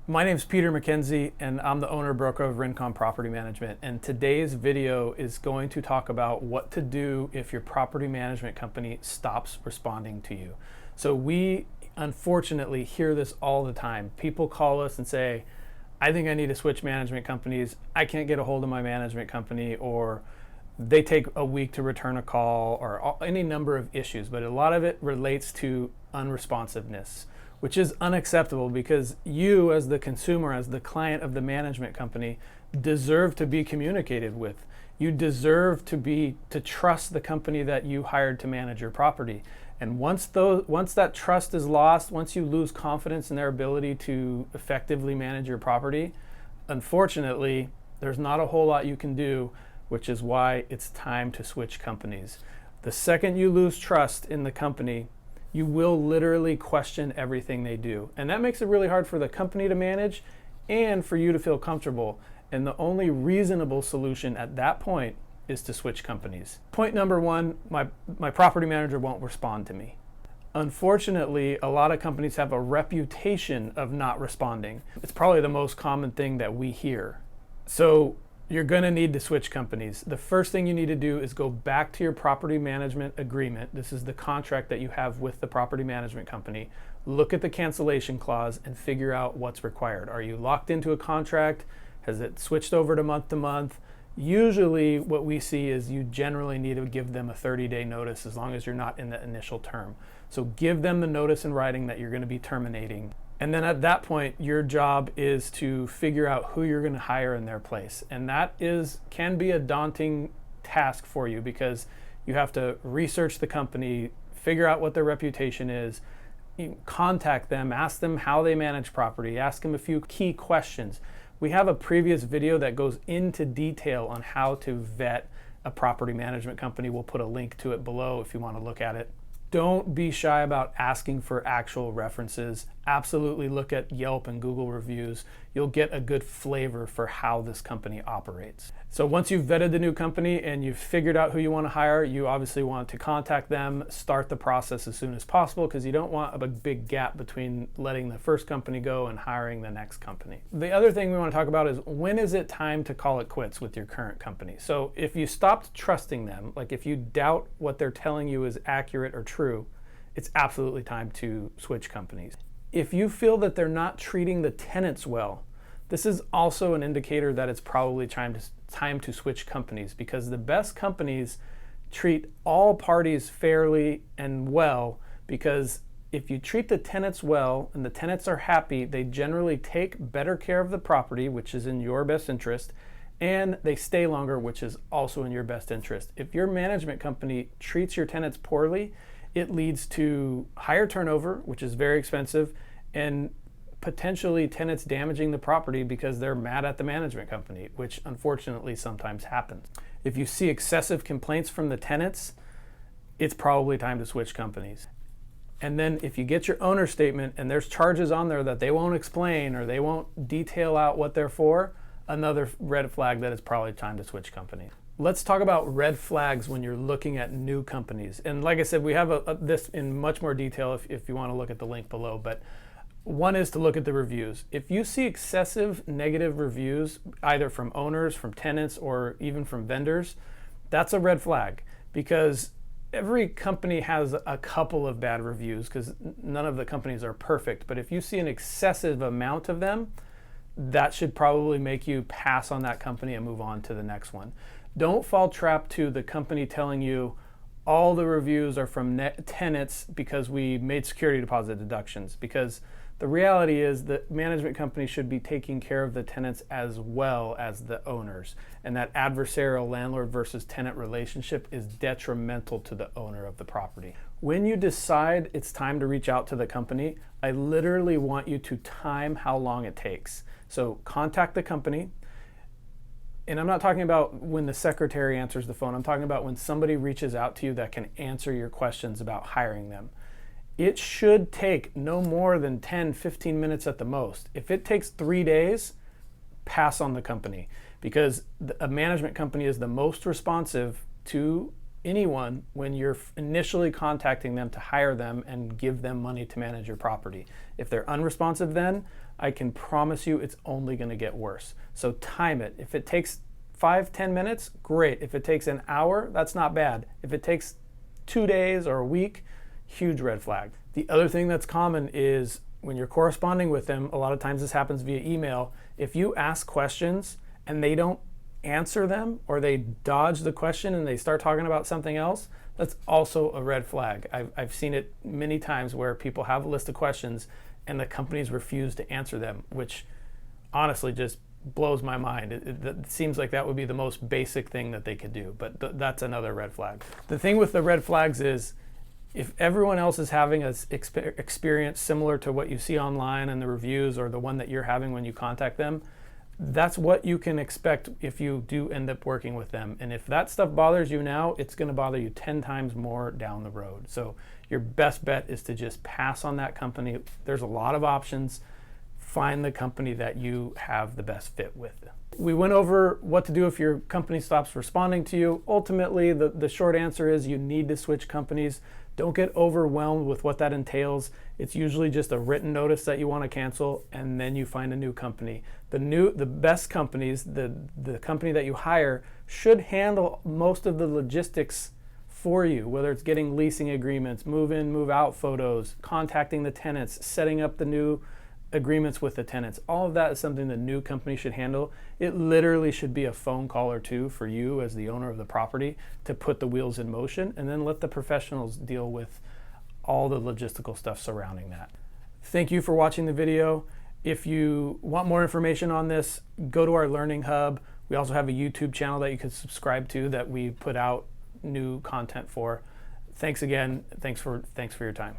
My name is Peter McKenzie, and I'm the owner-broker of Rincon Property Management. And today's video is going to talk about what to do if your property management company stops responding to you. So we unfortunately hear this all the time. People call us and say, I think I need to switch management companies. I can't get a hold of my management company, or they take a week to return a call, or any number of issues. But a lot of it relates to unresponsiveness, which is unacceptable because you, as the consumer, as the client of the management company, deserve to be communicated with. You deserve to trust the company that you hired to manage your property. And once that trust is lost, once you lose confidence in their ability to effectively manage your property, unfortunately, there's not a whole lot you can do, which is why it's time to switch companies. The second you lose trust in the company, you will literally question everything they do. And that makes it really hard for the company to manage and for you to feel comfortable. And the only reasonable solution at that point is to switch companies. Point number one, my property manager won't respond to me. Unfortunately, a lot of companies have a reputation of not responding. It's probably the most common thing that we hear. So you're going to need to switch companies. The first thing you need to do is go back to your property management agreement. This is the contract that you have with the property management company. Look at the cancellation clause and figure out what's required. Are you locked into a contract? Has it switched over to month? Usually what we see is you generally need to give them a 30-day notice as long as you're not in the initial term. So give them the notice in writing that you're going to be terminating. And then at that point, your job is to figure out who you're going to hire in their place. And that can be a daunting task for you because you have to research the company, figure out what their reputation is, contact them, ask them how they manage property, ask them a few key questions. We have a previous video that goes into detail on how to vet a property management company. We'll put a link to it below if you want to look at it. Don't be shy about asking for actual references. Absolutely look at Yelp and Google reviews. You'll get a good flavor for how this company operates. So once you've vetted the new company and you've figured out who you want to hire, you obviously want to contact them, start the process as soon as possible because you don't want a big gap between letting the first company go and hiring the next company. The other thing we want to talk about is when is it time to call it quits with your current company? So if you stopped trusting them, like if you doubt what they're telling you is accurate or true, it's absolutely time to switch companies. If you feel that they're not treating the tenants well, this is also an indicator that it's probably time to switch companies because the best companies treat all parties fairly and well, because if you treat the tenants well and the tenants are happy, they generally take better care of the property, which is in your best interest, and they stay longer, which is also in your best interest. If your management company treats your tenants poorly, it leads to higher turnover, which is very expensive, and potentially tenants damaging the property because they're mad at the management company, which unfortunately sometimes happens. If you see excessive complaints from the tenants, it's probably time to switch companies. And then if you get your owner statement and there's charges on there that they won't explain or they won't detail out what they're for, another red flag that it's probably time to switch companies. Let's talk about red flags when you're looking at new companies. And like I said, we have this in much more detail if you want to look at the link below. But one is to look at the reviews. If you see excessive negative reviews, either from owners, from tenants, or even from vendors, that's a red flag because every company has a couple of bad reviews because none of the companies are perfect. But if you see an excessive amount of them, that should probably make you pass on that company and move on to the next one. Don't fall trap to the company telling you all the reviews are from tenants because we made security deposit deductions, because the reality is that management companies should be taking care of the tenants as well as the owners. And that adversarial landlord versus tenant relationship is detrimental to the owner of the property. When you decide it's time to reach out to the company, I literally want you to time how long it takes. So contact the company. And I'm not talking about when the secretary answers the phone. I'm talking about when somebody reaches out to you that can answer your questions about hiring them. It should take no more than 10, 15 minutes at the most. If it takes 3 days, pass on the company because a management company is the most responsive to anyone when you're initially contacting them to hire them and give them money to manage your property. If they're unresponsive then, I can promise you it's only going to get worse. So time it. If it takes 5-10 minutes, great. If it takes an hour, that's not bad. If it takes 2 days or a week, huge red flag. The other thing that's common is when you're corresponding with them, a lot of times this happens via email, if you ask questions and they don't answer them, or they dodge the question and they start talking about something else, that's also a red flag. I've seen it many times where people have a list of questions and the companies refuse to answer them, which honestly just blows my mind. It seems like that would be the most basic thing that they could do, but that's another red flag. The thing with the red flags is, if everyone else is having an experience similar to what you see online and the reviews, or the one that you're having when you contact them, that's what you can expect if you do end up working with them. And if that stuff bothers you now, it's going to bother you 10 times more down the road. So your best bet is to just pass on that company. There's a lot of options. Find the company that you have the best fit with. We went over what to do if your company stops responding to you. Ultimately, the short answer is you need to switch companies. Don't get overwhelmed with what that entails. It's usually just a written notice that you want to cancel, and then you find a new company. The best companies, the company that you hire, should handle most of the logistics for you, whether it's getting leasing agreements, move in, move out photos, contacting the tenants, setting up the new agreements with the tenants. All of that is something the new company should handle. It literally should be a phone call or two for you as the owner of the property to put the wheels in motion, and then let the professionals deal with all the logistical stuff surrounding that. Thank you for watching the video. If you want more information on this, go to our Learning Hub. We also have a YouTube channel that you can subscribe to that we put out new content for. Thanks again. Thanks for your time.